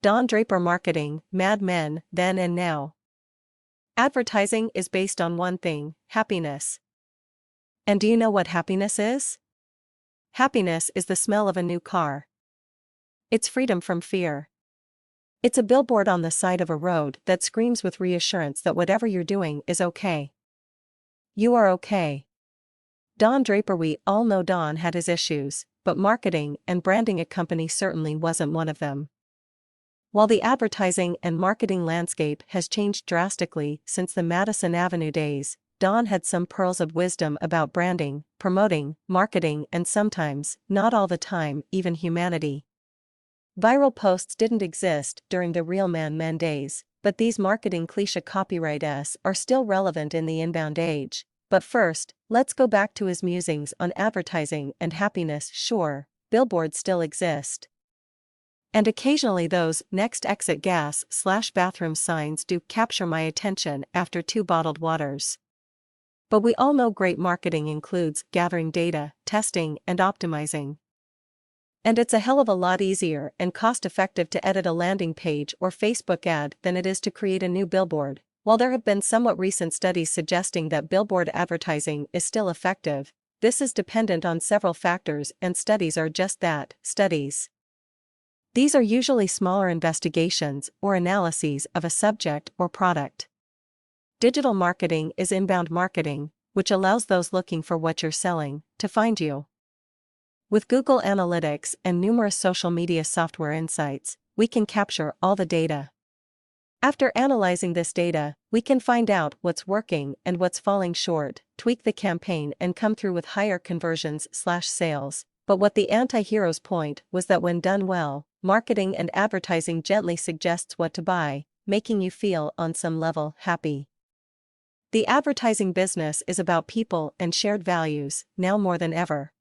Don Draper Marketing, Mad Men, Then and Now. Advertising is based on one thing: happiness. And do you know what happiness is? Happiness is the smell of a new car. It's freedom from fear. It's a billboard on the side of a road that screams with reassurance that whatever you're doing is okay. You are okay. Don Draper. We all know Don had his issues, but marketing and branding a company certainly wasn't one of them. While the advertising and marketing landscape has changed drastically since the Madison Avenue days, Don had some pearls of wisdom about branding, promoting, marketing, and sometimes, not all the time, even humanity. Viral posts didn't exist during the real men days, but these marketing cliché copyrights are still relevant in the inbound age. But first, let's go back to his musings on advertising and happiness. Sure, billboards still exist. And occasionally those "next exit gas/bathroom" signs do capture my attention after 2 bottled waters. But we all know great marketing includes gathering data, testing, and optimizing. And it's a hell of a lot easier and cost-effective to edit a landing page or Facebook ad than it is to create a new billboard. While there have been somewhat recent studies suggesting that billboard advertising is still effective, this is dependent on several factors, and studies are just that, studies. These are usually smaller investigations or analyses of a subject or product. Digital marketing is inbound marketing, which allows those looking for what you're selling to find you. With Google Analytics and numerous social media software insights, we can capture all the data. After analyzing this data, we can find out what's working and what's falling short, tweak the campaign, and come through with higher conversions/sales. But what the anti-hero's point was that when done well, marketing and advertising gently suggests what to buy, making you feel, on some level, happy. The advertising business is about people and shared values, now more than ever.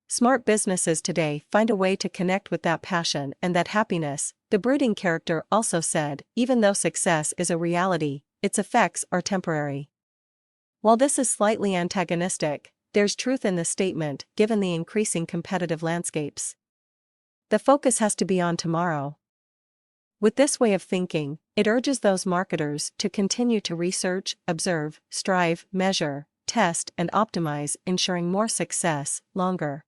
Smart businesses today find a way to connect with that passion and that happiness, the brooding character also said. Even though success is a reality, its effects are temporary. While this is slightly antagonistic, there's truth in the statement, given the increasing competitive landscapes. The focus has to be on tomorrow. With this way of thinking, it urges those marketers to continue to research, observe, strive, measure, test, and optimize, ensuring more success, longer.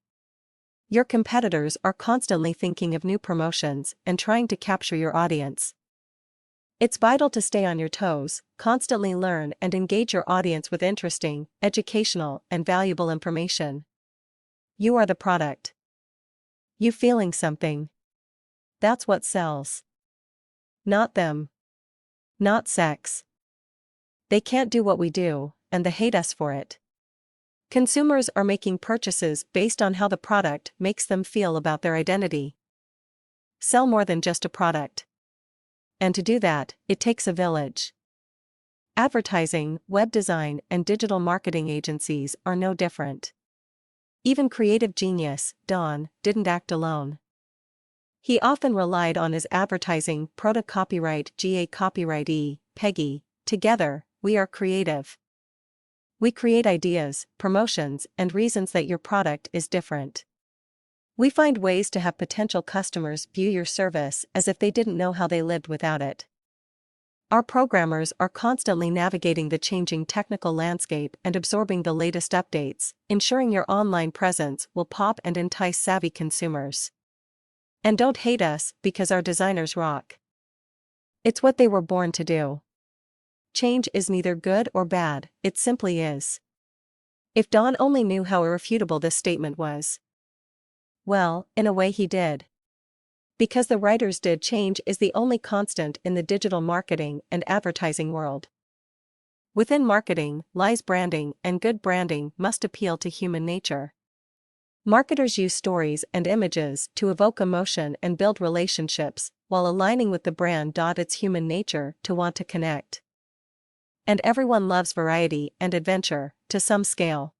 Your competitors are constantly thinking of new promotions and trying to capture your audience. It's vital to stay on your toes, constantly learn and engage your audience with interesting, educational, and valuable information. You are the product. You feeling something. That's what sells. Not them. Not sex. They can't do what we do, and they hate us for it. Consumers are making purchases based on how the product makes them feel about their identity. Sell more than just a product. And to do that, it takes a village. Advertising, web design, and digital marketing agencies are no different. Even creative genius, Don, didn't act alone. He often relied on his advertising proto-copyright GA copyrightee, Peggy. Together, we are creative. We create ideas, promotions, and reasons that your product is different. We find ways to have potential customers view your service as if they didn't know how they lived without it. Our programmers are constantly navigating the changing technical landscape and absorbing the latest updates, ensuring your online presence will pop and entice savvy consumers. And don't hate us because our designers rock. It's what they were born to do. Change is neither good or bad, it simply is. If Don only knew how irrefutable this statement was. Well, in a way he did. Because the writers did. Change is the only constant in the digital marketing and advertising world. Within marketing lies branding, and good branding must appeal to human nature. Marketers use stories and images to evoke emotion and build relationships, while aligning with the brand. It's human nature to want to connect. And everyone loves variety and adventure, to some scale.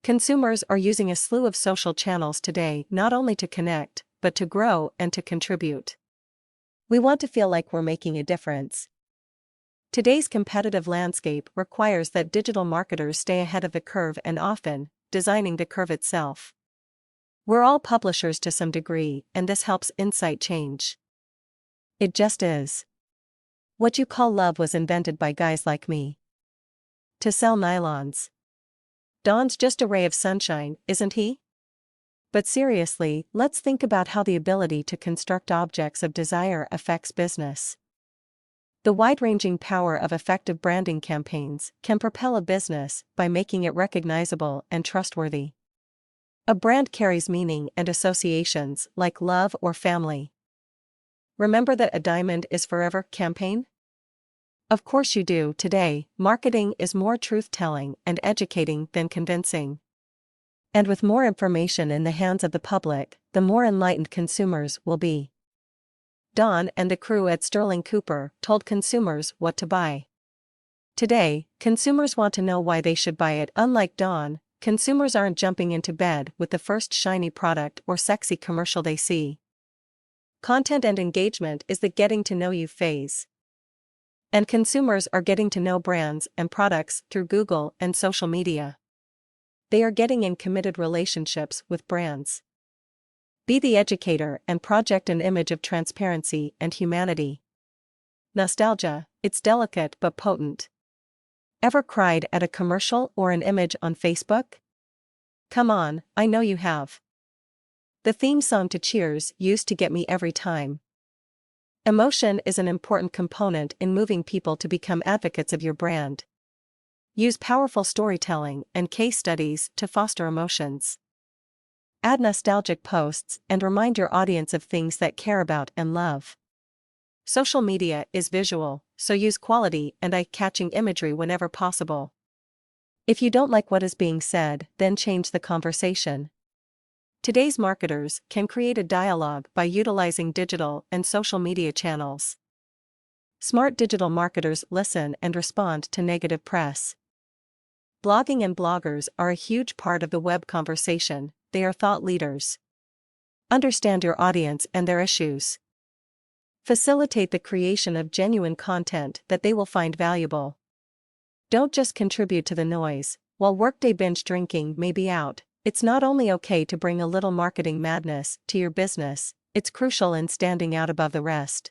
Consumers are using a slew of social channels today not only to connect, but to grow and to contribute. We want to feel like we're making a difference. Today's competitive landscape requires that digital marketers stay ahead of the curve, and often, designing the curve itself. We're all publishers to some degree, and this helps incite change. It just is. What you call love was invented by guys like me. To sell nylons. Don's just a ray of sunshine, isn't he? But seriously, let's think about how the ability to construct objects of desire affects business. The wide-ranging power of effective branding campaigns can propel a business by making it recognizable and trustworthy. A brand carries meaning and associations like love or family. Remember that a diamond is forever campaign? Of course you do. Today, marketing is more truth-telling and educating than convincing. And with more information in the hands of the public, the more enlightened consumers will be. Don and the crew at Sterling Cooper told consumers what to buy. Today, consumers want to know why they should buy it. Unlike Don, consumers aren't jumping into bed with the first shiny product or sexy commercial they see. Content and engagement is the getting to know you phase. And consumers are getting to know brands and products through Google and social media. They are getting in committed relationships with brands. Be the educator and project an image of transparency and humanity. Nostalgia, it's delicate but potent. Ever cried at a commercial or an image on Facebook? Come on, I know you have. The theme song to Cheers used to get me every time. Emotion is an important component in moving people to become advocates of your brand. Use powerful storytelling and case studies to foster emotions. Add nostalgic posts and remind your audience of things that care about and love. Social media is visual, so use quality and eye-catching imagery whenever possible. If you don't like what is being said, then change the conversation. Today's marketers can create a dialogue by utilizing digital and social media channels. Smart digital marketers listen and respond to negative press. Blogging and bloggers are a huge part of the web conversation. They are thought leaders. Understand your audience and their issues. Facilitate the creation of genuine content that they will find valuable. Don't just contribute to the noise. While workday binge drinking may be out, it's not only okay to bring a little marketing madness to your business, it's crucial in standing out above the rest.